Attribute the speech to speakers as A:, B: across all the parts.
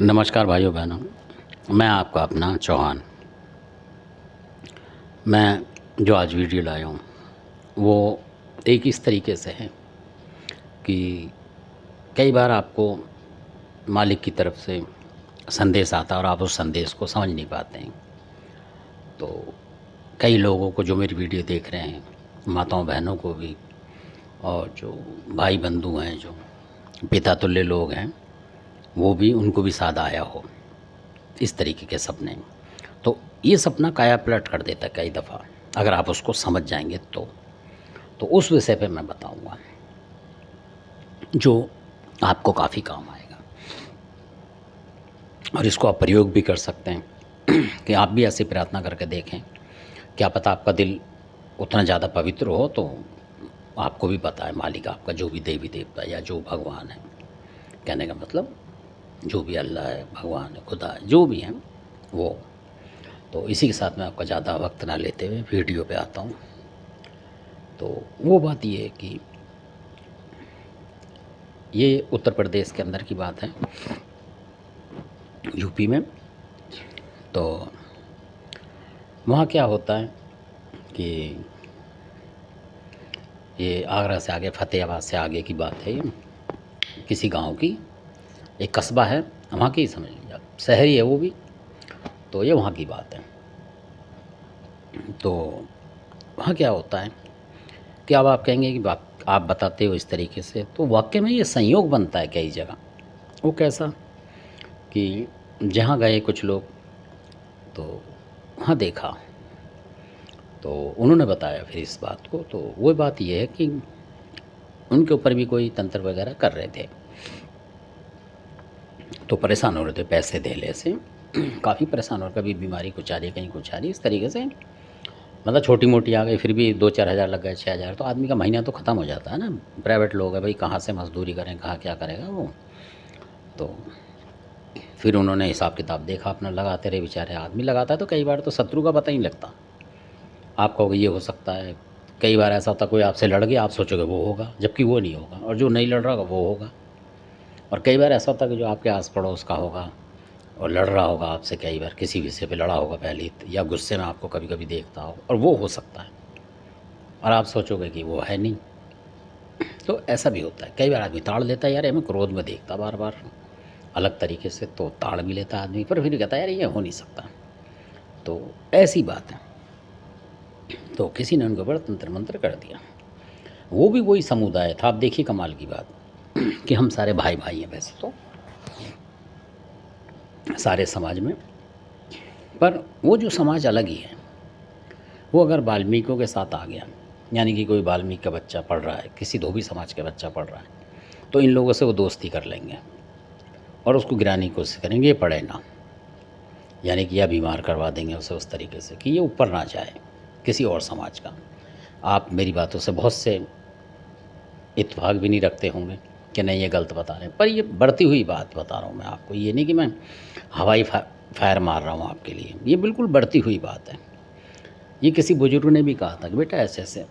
A: नमस्कार भाइयों बहनों। मैं आपका अपना चौहान। मैं जो आज वीडियो लाया हूँ वो एक इस तरीके से है कि कई बार आपको मालिक की तरफ से संदेश आता है और आप उस संदेश को समझ नहीं पाते हैं। तो कई लोगों को जो मेरी वीडियो देख रहे हैं, माताओं बहनों को भी, और जो भाई बंधु हैं, जो पिता तुल्य लोग हैं, वो भी, उनको भी साथ आया हो इस तरीके के सपने। तो ये सपना काया पलट कर देता है कई दफ़ा, अगर आप उसको समझ जाएंगे तो उस विषय पे मैं बताऊंगा जो आपको काफ़ी काम आएगा, और इसको आप प्रयोग भी कर सकते हैं कि आप भी ऐसी प्रार्थना करके देखें। क्या पता आपका दिल उतना ज़्यादा पवित्र हो तो आपको भी पता है मालिक आपका, जो भी देवी देवता या जो भगवान है, कहने का मतलब जो भी अल्लाह है, भगवान है, खुदा है, जो भी हैं वो। तो इसी के साथ मैं आपका ज़्यादा वक्त ना लेते हुए वीडियो पे आता हूँ। तो वो बात ये है कि ये उत्तर प्रदेश के अंदर की बात है, यूपी में। तो वहाँ क्या होता है कि ये आगरा से आगे, फतेहाबाद से आगे की बात है। ये किसी गांव की एक कस्बा है, वहाँ की समझ लीजिए आप, शहरी है वो भी। तो ये वहाँ की बात है। तो वहाँ क्या होता है कि अब आप कहेंगे कि आप बताते हो इस तरीके से, तो वाकई में ये संयोग बनता है कई जगह। वो कैसा कि जहाँ गए कुछ लोग, तो वहाँ देखा, तो उन्होंने बताया फिर इस बात को। तो वो बात ये है कि उनके ऊपर भी कोई तंत्र वगैरह कर रहे थे, तो परेशान हो रहे थे पैसे धेले से काफ़ी परेशान हो रहे, कभी बीमारी कुछ आ रही है, कहीं कुछ आ रही है, इस तरीके से। मतलब छोटी मोटी आ गई, फिर भी 2-4 हज़ार लग गए, 6 हज़ार, तो आदमी का महीना तो ख़त्म हो जाता है ना। प्राइवेट लोग है भाई, कहाँ से मजदूरी करें, कहाँ क्या करेगा वो। तो फिर उन्होंने हिसाब किताब देखा अपना, लगाते रहे बेचारे। आदमी लगाता है तो कई बार तो शत्रु का पता ही नहीं लगता। आप कहोगे ये हो सकता है, कई बार ऐसा होता कोई आपसे लड़ गया, आप सोचोगे वो होगा, जबकि वो नहीं होगा, और जो नहीं लड़ रहा होगा वो होगा। और कई बार ऐसा होता है कि जो आपके आस पड़ोस का होगा और लड़ रहा होगा आपसे, कई बार किसी विषय पे लड़ा होगा पहले, या गुस्से में आपको कभी कभी देखता हो, और वो हो सकता है, और आप सोचोगे कि वो है नहीं। तो ऐसा भी होता है। कई बार आदमी ताड़ लेता है, यार हमें क्रोध में देखता बार बार अलग तरीके से, तो ताड़ भी लेता आदमी, पर फिर कहता है यार ये हो नहीं सकता। तो ऐसी बात है। तो किसी ने उनके ऊपर तंत्र मंत्र कर दिया। वो भी वही समुदाय था। आप देखिए कमाल की बात कि हम सारे भाई भाई हैं वैसे तो सारे समाज में, पर वो जो समाज अलग ही है। वो अगर वाल्मीकियों के साथ आ गया, यानी कि कोई वाल्मीकि का बच्चा पढ़ रहा है, किसी धोबी समाज का बच्चा पढ़ रहा है, तो इन लोगों से वो दोस्ती कर लेंगे और उसको गिराने की कोशिश करेंगे, ये पढ़े ना, यानी कि या बीमार करवा देंगे उसे उस तरीके से कि ये ऊपर ना जाए किसी और समाज का। आप मेरी बातों से बहुत से इत्तेफाक भी नहीं रखते होंगे कि नहीं ये गलत बता रहे हैं, पर ये बढ़ती हुई बात बता रहा हूँ मैं आपको। ये नहीं कि मैं हवाई फायर मार रहा हूँ आपके लिए, ये बिल्कुल बढ़ती हुई बात है। ये किसी बुजुर्ग ने भी कहा था कि बेटा ऐसे ऐसे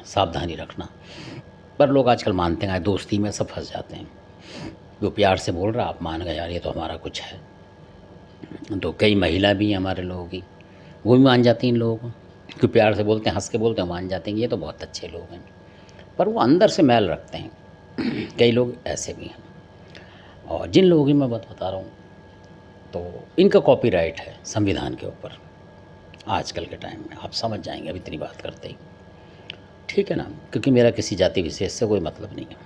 A: सावधानी रखना, पर लोग आजकल मानते हैं, दोस्ती में सब फंस जाते हैं। जो प्यार से बोल रहा, आप मान गए यार ये तो हमारा कुछ है। तो कई महिला भी हैं हमारे लोगों की, वो भी मान जाती हैं इन लोगों को, क्योंकि प्यार से बोलते हैं, हंस के बोलते हैं, मान जाते हैं ये तो बहुत अच्छे लोग हैं, पर वो अंदर से मैल रखते हैं। कई लोग ऐसे भी हैं। और जिन लोगों की मैं बात बता रहा हूँ, तो इनका कॉपीराइट है संविधान के ऊपर आजकल के टाइम में। आप समझ जाएंगे अब इतनी बात करते ही, ठीक है ना, क्योंकि मेरा किसी जाति विशेष से कोई मतलब नहीं है।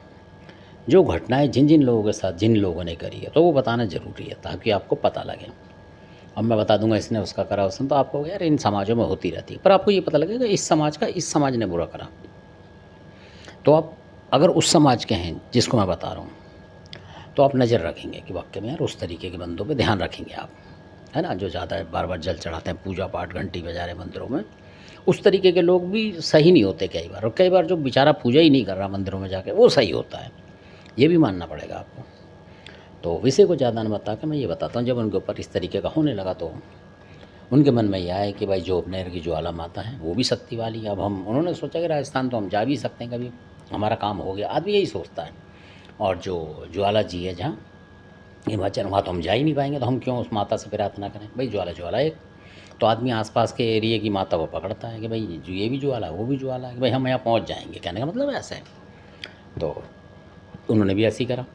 A: जो घटनाएं जिन जिन लोगों के साथ जिन लोगों ने करी है, तो वो बताना ज़रूरी है ताकि आपको पता लगे। अब मैं बता दूंगा इसने उसका करा उसने, तो आपको यार इन समाजों में होती रहती है, पर आपको ये पता लगेगा इस समाज का इस समाज ने बुरा करा। तो आप अगर उस समाज के हैं जिसको मैं बता रहा हूँ, तो आप नज़र रखेंगे कि वाकई में यार उस तरीके के बंदों पे ध्यान रखेंगे आप, है ना, जो ज़्यादा बार बार जल चढ़ाते हैं, पूजा पाठ घंटी बजा रहे मंदिरों में। उस तरीके के लोग भी सही नहीं होते कई बार, और कई बार जो बेचारा पूजा ही नहीं कर रहा मंदिरों में जाके, वो सही होता है। ये भी मानना पड़ेगा आपको। तो विषय को ज़्यादा न बता के मैं ये बताता हूँ, जब उनके ऊपर इस तरीके का होने लगा तो उनके मन में यह आया कि भाई जो अपनेर की ज्वाला माता है वो भी शक्ति वाली है। अब हम, उन्होंने सोचा कि राजस्थान तो हम जा भी सकते हैं, कभी हमारा काम हो गया, आदमी यही सोचता है। और जो ज्वाला जी है जहाँ, हिमाचल, वहाँ तो हम जा ही नहीं पाएंगे, तो हम क्यों उस माता से प्रार्थना करें। भाई ज्वाला ज्वाला एक, तो आदमी आसपास के एरिया की माता को पकड़ता है कि भाई ये भी ज्वाला, वो भी ज्वाला, कि भाई हम यहाँ पहुँच जाएंगे, कहने का मतलब ऐसा है। तो उन्होंने भी ऐसे ही करा,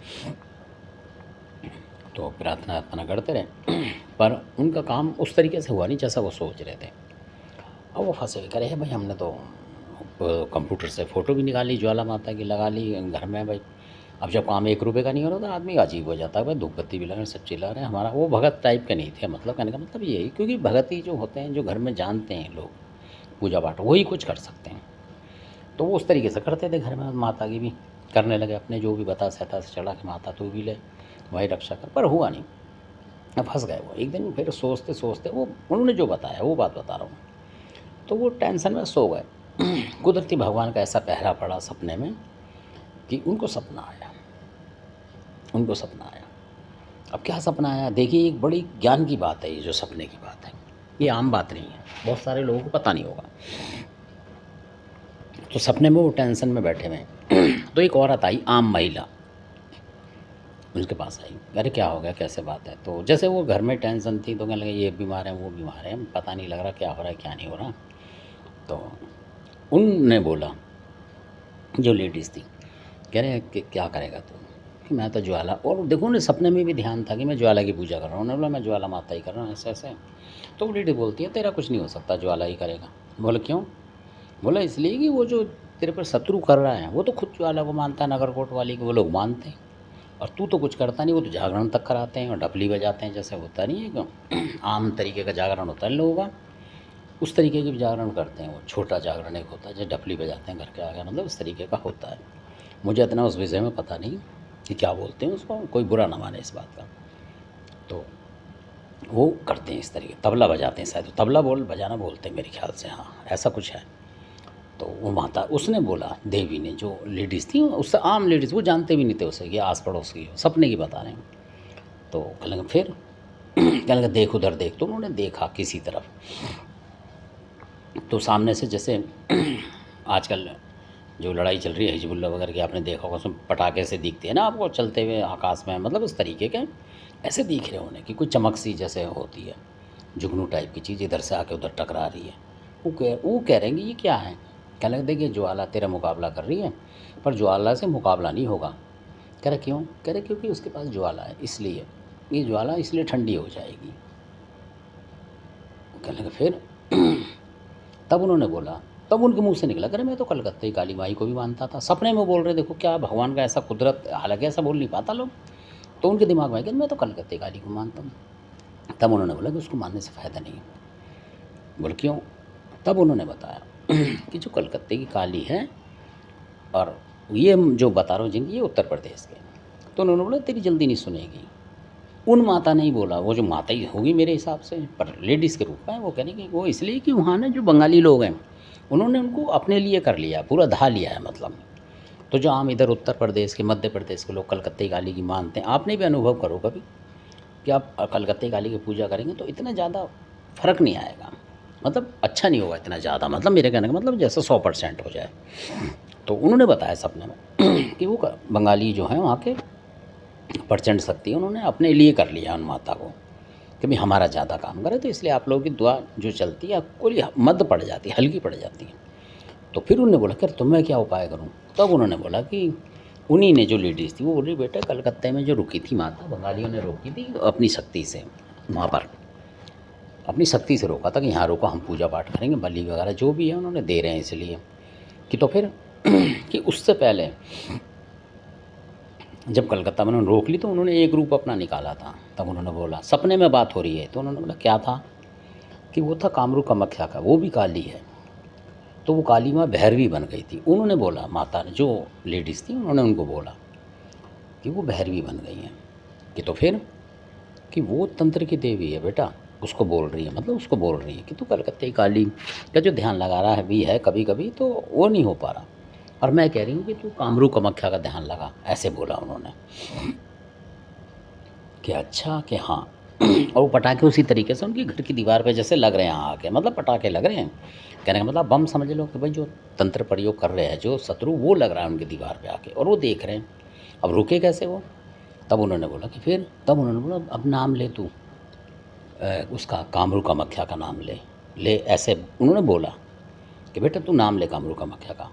A: तो प्रार्थना प्रार्थना करते रहे पर उनका काम उस तरीके से हुआ नहीं जैसा वो सोच रहे थे। अब वो फंसे करे है भाई, हमने तो कंप्यूटर से फ़ोटो भी निकाली ज्वाला माता की, लगा ली घर में भाई। अब जब काम 1 रुपये का नहीं हो रहा था, आदमी अजीब हो जाता है, भाई धूप बत्ती भी लगा रहे, सब चिल्ला रहे हैं। हमारा वो भगत टाइप के नहीं थे, मतलब कहने का मतलब ये है, क्योंकि भगत ही जो होते हैं, जो घर में जानते हैं लोग पूजा पाठ, वही कुछ कर सकते हैं। तो वो उस तरीके से करते थे घर में, माता की भी करने लगे, अपने जो भी बता सहता से चढ़ा के माता तू भी ले, वही रक्षा कर, पर हुआ नहीं। अब फंस गए वो। एक दिन फिर सोचते सोचते, वो उन्होंने जो बताया वो बात बता रहा हूँ, तो वो टेंशन में सो गए। कुदरती भगवान का ऐसा पहरा पड़ा सपने में कि उनको सपना आया, उनको सपना आया। अब क्या सपना आया, देखिए एक बड़ी ज्ञान की बात है ये, जो सपने की बात है, ये आम बात नहीं है, बहुत सारे लोगों को पता नहीं होगा। तो सपने में वो टेंशन में बैठे हुए तो एक औरत आई, आम महिला, उनके पास आई, अरे क्या हो गया, कैसे बात है। तो जैसे वो घर में टेंशन थी, तो कहने लगे ये बीमार है, वो बीमार है, पता नहीं लग रहा क्या हो रहा है क्या नहीं हो रहा। तो उनने बोला, जो लेडीज़ थी, कह रहे हैं कि क्या करेगा तू, कि मैं तो ज्वाला, और देखो ना सपने में भी ध्यान था कि मैं ज्वाला की पूजा कर रहा हूँ। उन्होंने बोला मैं ज्वाला माता ही कर रहा हूँ, ऐसे ऐसे। तो वो लेडी बोलती है तेरा कुछ नहीं हो सकता, ज्वाला ही करेगा। बोला क्यों, बोला इसलिए कि वो जो तेरे पर शत्रु कर रहा है, वो तो खुद ज्वाला को मानता है, नगरकोट वाली को वो लोग मानते हैं, और तू तो कुछ करता नहीं। वो तो जागरण तक कराते हैं और डफली बजाते हैं, जैसे होता नहीं है कि आम तरीके का जागरण होता है लोगों का, उस तरीके के भी जागरण करते हैं। वो छोटा जागरण एक होता है जो डफली बजाते हैं घर के आगे, मतलब उस तरीके का होता है। मुझे इतना उस विषय में पता नहीं कि क्या बोलते हैं उसको, कोई बुरा ना माने इस बात का। तो वो करते हैं इस तरीके, तबला बजाते हैं, शायद तबला बजाना बोलते हैं मेरे ख्याल से, हाँ ऐसा कुछ है। तो वो माता, उसने बोला, देवी ने, जो लेडीज़ थी उससे आम लेडीज़, वो जानते भी नहीं थे उसे कि आस पड़ोस की, सपने की बता रहे हैं। तो कहने लगे फिर कहने लगे देख उधर देख। तो उन्होंने देखा किसी तरफ, तो सामने से जैसे आजकल जो लड़ाई चल रही है हिजबुल्ला वगैरह की, आपने देखा होगा, उसमें पटाखे से दिखते हैं ना आपको चलते हुए आकाश में, मतलब उस तरीके के ऐसे दिख रहे होने की, कोई चमक सी जैसे होती है, जुगनू टाइप की चीज़ इधर से आके उधर टकरा रही है। वो कह रहे हैं कि ये क्या है। कहने लगे देखिए ज्वाला तेरा मुकाबला कर रही है, पर ज्वाला से मुकाबला नहीं होगा। कह रहे क्यों, कह रहे क्योंकि उसके पास ज्वाला है, इसलिए ये ज्वाला इसलिए ठंडी हो जाएगी। कहने लगे फिर तब उन्होंने बोला, तब उनके मुंह से निकला, करे मैं तो कलकत्ते की काली माई को भी मानता था। सपने में बोल रहे, देखो क्या भगवान का ऐसा कुदरत, हालांकि ऐसा बोल नहीं पाता लोग, तो उनके दिमाग में आया मैं तो कलकत्ते काली को मानता हूँ। तब उन्होंने बोला कि उसको मानने से फ़ायदा नहीं है। बोले क्यों, तब उन्होंने बताया कि जो कलकत्ते की काली है, और ये जो बता रहा हूँ जिनकी, ये उत्तर प्रदेश के। तो उन्होंने बोला तेरी जल्दी नहीं सुनेगी। उन माता ने ही बोला, वो जो माता ही होगी मेरे हिसाब से, पर लेडीज़ के रूप में, वो कहने कि वो इसलिए कि वहाँ ना जो बंगाली लोग हैं, उन्होंने उनको अपने लिए कर लिया, पूरा धा लिया है मतलब। तो जो आम इधर उत्तर प्रदेश के, मध्य प्रदेश के लोग कलकत्ते काली की मानते हैं, आपने भी अनुभव करो कभी कि आप कलकत्ते काली की पूजा करेंगे तो इतना ज़्यादा फ़र्क नहीं आएगा, मतलब अच्छा नहीं होगा इतना ज़्यादा, मतलब मेरे कहने का मतलब जैसे 100% हो जाए। तो उन्होंने बताया सपने में कि वो बंगाली जो हैं वहाँ के प्रचंड शक्ति, उन्होंने अपने लिए कर लिया उन माता को कि भाई हमारा ज़्यादा काम करे, तो इसलिए आप लोगों की दुआ जो चलती है आपको मद पड़ जाती है, हल्की पड़ जाती है। तो फिर उन्होंने बोला कि तो मैं क्या उपाय करूं। तब उन्होंने बोला कि उन्हीं ने, जो लेडीज़ थी, वो बोली बेटा कलकत्ते में जो रुकी थी माता, बंगालियों ने रोकी थी अपनी शक्ति से, वहाँ पर अपनी शक्ति से रोका था कि यहाँ रोको, हम पूजा पाठ करेंगे, बलि वगैरह जो भी है उन्होंने दे रहे हैं इसलिए कि। तो फिर कि उससे पहले जब कलकत्ता में उन्होंने रोक ली, तो उन्होंने एक रूप अपना निकाला था। तब उन्होंने बोला, सपने में बात हो रही है, तो उन्होंने बोला क्या था, कि वो था कामरू कामाख्या का, वो भी काली है। तो वो काली माँ भैरवी बन गई थी। उन्होंने बोला, माता ने, जो लेडीज़ थी, उन्होंने उनको बोला कि वो भैरवी बन गई हैं, कि तो फिर कि वो तंत्र की देवी है बेटा, उसको बोल रही है, मतलब उसको बोल रही है कि तू कलकत्ते की काली का जो ध्यान लगा रहा है भी है कभी कभी, तो वो नहीं हो पा रहा, और मैं कह रही हूँ कि तू कामरू कामाख्या का ध्यान लगा, ऐसे बोला उन्होंने। कि अच्छा, कि हाँ। और वो पटाखे उसी तरीके से उनकी घर की दीवार पे जैसे लग रहे हैं आके, मतलब पटाखे लग रहे हैं, कहने का मतलब बम समझ लो कि भाई जो तंत्र प्रयोग कर रहे हैं जो शत्रु, वो लग रहा है उनकी दीवार पे आके, और वो देख रहे हैं। अब रुके कैसे वो, तब उन्होंने बोला कि फिर, तब उन्होंने बोला अब नाम ले तू उसका कामरू कामाख्या का नाम ले ले, ऐसे उन्होंने बोला कि बेटा तू नाम ले कामरू कामाख्या का।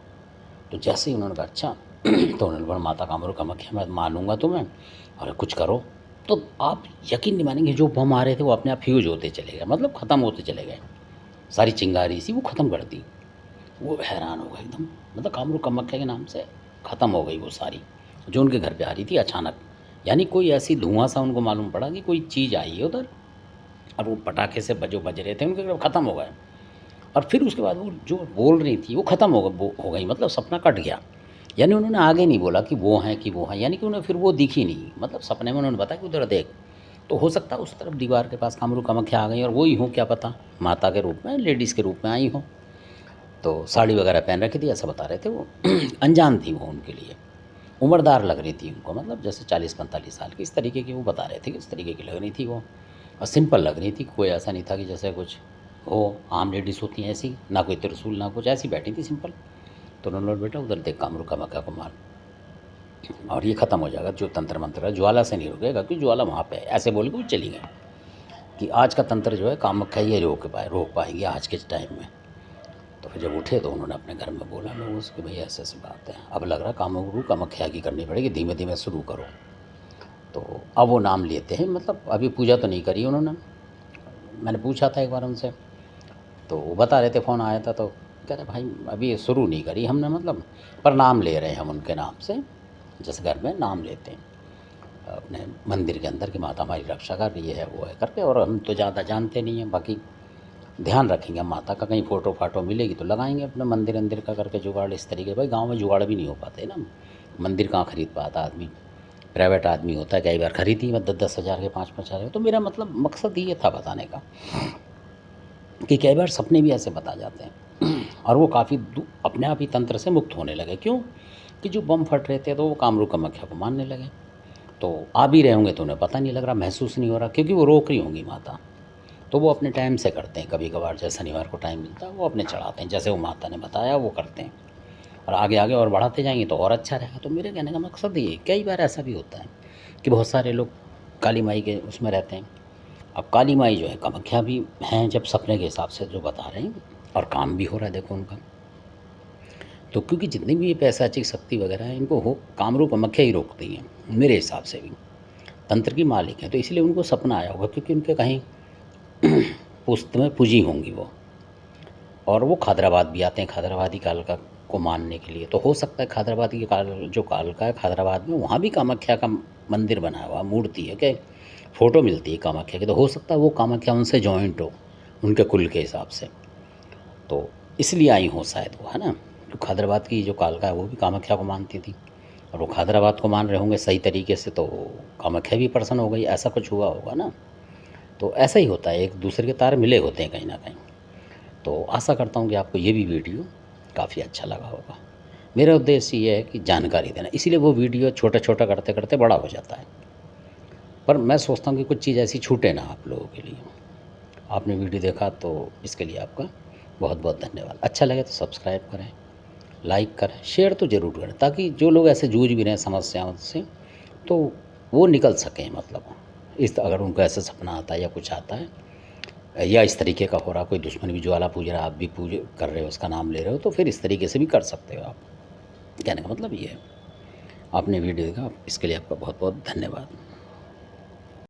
A: तो जैसे ही उन्होंने कहा अच्छा तो उन्होंने बोला माता कामरू कामाख्या मैं मानूंगा तुम्हें और कुछ करो। तो आप यकीन नहीं मानेंगे, जो बम आ रहे थे वो अपने आप फ्यूज होते चले गए, मतलब ख़त्म होते चले गए। सारी चिंगारी सी वो ख़त्म कर दी। वो हैरान हो गए एकदम, मतलब कामरू कामाख्या के नाम से ख़त्म हो गई वो सारी जो उनके घर पे आ रही थी अचानक। यानी कोई ऐसी धुआं सा उनको मालूम पड़ा कि कोई चीज़ आई है उधर, और वो पटाखे से जो बज रहे थे उनके ख़त्म हो गए। और फिर उसके बाद वो जो बोल रही थी वो ख़त्म हो गई, मतलब सपना कट गया। यानी उन्होंने आगे नहीं बोला कि वो हैं कि वो हैं, यानी कि उन्हें फिर वो दिखी नहीं, मतलब सपने में उन्होंने बताया कि उधर देख। तो हो सकता है उस तरफ दीवार के पास कामरू कामाख्या आ गई और वो ही हो, क्या पता, माता के रूप में, लेडीज़ के रूप में आई हो। तो साड़ी वगैरह पहन रखी थी, ऐसा बता रहे थे वो। अनजान थी वो उनके लिए, उम्रदार लग रही थी उनको, मतलब जैसे 40-45 साल की, इस तरीके की वो बता रहे थे कि इस तरीके की लग रही थी वो। और सिंपल लग रही थी, कोई ऐसा नहीं था कि जैसे कुछ हो आम लेडीज़ होती हैं ऐसी, ना कोई त्रिशूल ना कुछ, ऐसी बैठी थी सिंपल। तो उन्होंने बोला बेटा उधर देख कामरू कामाख्या को मार और ये ख़त्म हो जाएगा, जो तंत्र मंत्र है ज्वाला से नहीं रुकेगा, क्योंकि ज्वाला वहाँ पे है। ऐसे बोल के वो चली गई कि आज का तंत्र जो है कामाख्या ये रोक पाएगी आज के टाइम में। तो फिर जब उठे तो उन्होंने अपने घर में बोला लोगों से कि भाई ऐसे ऐसी बात है, अब लग रहा कामरू कामाख्या की करनी पड़ेगी, धीमे धीमे शुरू करो। तो अब वो नाम लेते हैं, मतलब अभी पूजा तो नहीं करी उन्होंने। मैंने पूछा था एक बार उनसे, तो वो बता रहे थे, फ़ोन आया था तो कह रहे भाई अभी शुरू नहीं करी हमने, मतलब पर नाम ले रहे हैं हम उनके नाम से, जैसे घर में नाम लेते हैं अपने मंदिर के अंदर कि माता हमारी रक्षा कर रही है, वो है करके। और हम तो ज़्यादा जानते नहीं हैं, बाकी ध्यान रखेंगे माता का, कहीं फ़ोटो फाटो मिलेगी तो लगाएंगे अपने मंदिर अंदिर का करके जुगाड़ इस तरीके। भाई गांव में जुगाड़ भी नहीं हो पाते ना, मंदिर कहाँ खरीद पाता आदमी, प्राइवेट आदमी होता है, कई बार खरीदी मैं 10-10 हज़ार के 5-5 हज़ार। तो मेरा मतलब मकसद ये था बताने का कि कई बार सपने भी ऐसे बता जाते हैं और वो काफ़ी अपने आप ही तंत्र से मुक्त होने लगे। क्यों कि जो बम फट रहे थे तो वो कामरू कामाख्या को मानने लगे। तो आ भी रहे होंगे तो उन्हें पता नहीं लग रहा, महसूस नहीं हो रहा, क्योंकि वो रोक रही होंगी माता। तो वो अपने टाइम से करते हैं, कभी कभार जैसे शनिवार को टाइम मिलता है वो अपने चढ़ाते हैं, जैसे वो माता ने बताया वो करते हैं। और आगे आगे और बढ़ाते जाएंगे तो और अच्छा रहेगा। तो मेरे कहने का मकसद ये है, कई बार ऐसा भी होता है कि बहुत सारे लोग काली माई के उसमें रहते हैं। अब काली माई जो है कामाख्या भी हैं जब सपने के हिसाब से जो बता रहे हैं, और काम भी हो रहा है देखो उनका। तो क्योंकि जितनी भी ये पैशाचिक शक्ति वगैरह है इनको हो कामरू कामाख्या ही रोकती हैं मेरे हिसाब से भी, तंत्र की मालिक हैं। तो इसलिए उनको सपना आया होगा, क्योंकि उनके कहीं पुस्त में पूजी होंगी वो। और वो खादराबाद भी आते हैं खादराबादी कालका को मानने के लिए। तो हो सकता है खादराबादी जो कालका है खादराबाद में, वहाँ भी कामाख्या का मंदिर बना हुआ, मूर्ति है कि फ़ोटो मिलती है कामाख्या की। तो हो सकता है वो कामाख्या उनसे जॉइंट हो, उनके कुल के हिसाब से। तो इसलिए आई हो शायद वो, है ना। तो खादराबाद की जो कालका है वो भी कामाख्या को मानती थी, और वो खादराबाद को मान रहे होंगे सही तरीके से, तो कामाख्या भी प्रसन्न हो गई, ऐसा कुछ हुआ होगा ना। तो ऐसा ही होता है, एक दूसरे के तार मिले होते हैं कहीं ना कहीं। तो आशा करता हूँ कि आपको ये भी वीडियो काफ़ी अच्छा लगा होगा। मेरा उद्देश्य ये है कि जानकारी देना, इसीलिए वो वीडियो छोटा छोटा करते करते बड़ा हो जाता है। पर मैं सोचता हूँ कि कुछ चीज़ ऐसी छूटे ना आप लोगों के लिए। आपने वीडियो देखा तो इसके लिए आपका बहुत बहुत धन्यवाद। अच्छा लगे तो सब्सक्राइब करें, लाइक करें, शेयर तो ज़रूर करें, ताकि जो लोग ऐसे जूझ भी रहे हैं समस्याओं से तो वो निकल सकें। मतलब इस अगर उनको ऐसा सपना आता है या कुछ आता है या इस तरीके का हो रहा, कोई दुश्मन भी ज्वाला पूज रहा है, आप भी पूज कर रहे हो, उसका नाम ले रहे हो, तो फिर इस तरीके से भी कर सकते हो आप। कहने का मतलब ये है। आपने वीडियो देखा, इसके लिए आपका बहुत बहुत धन्यवाद।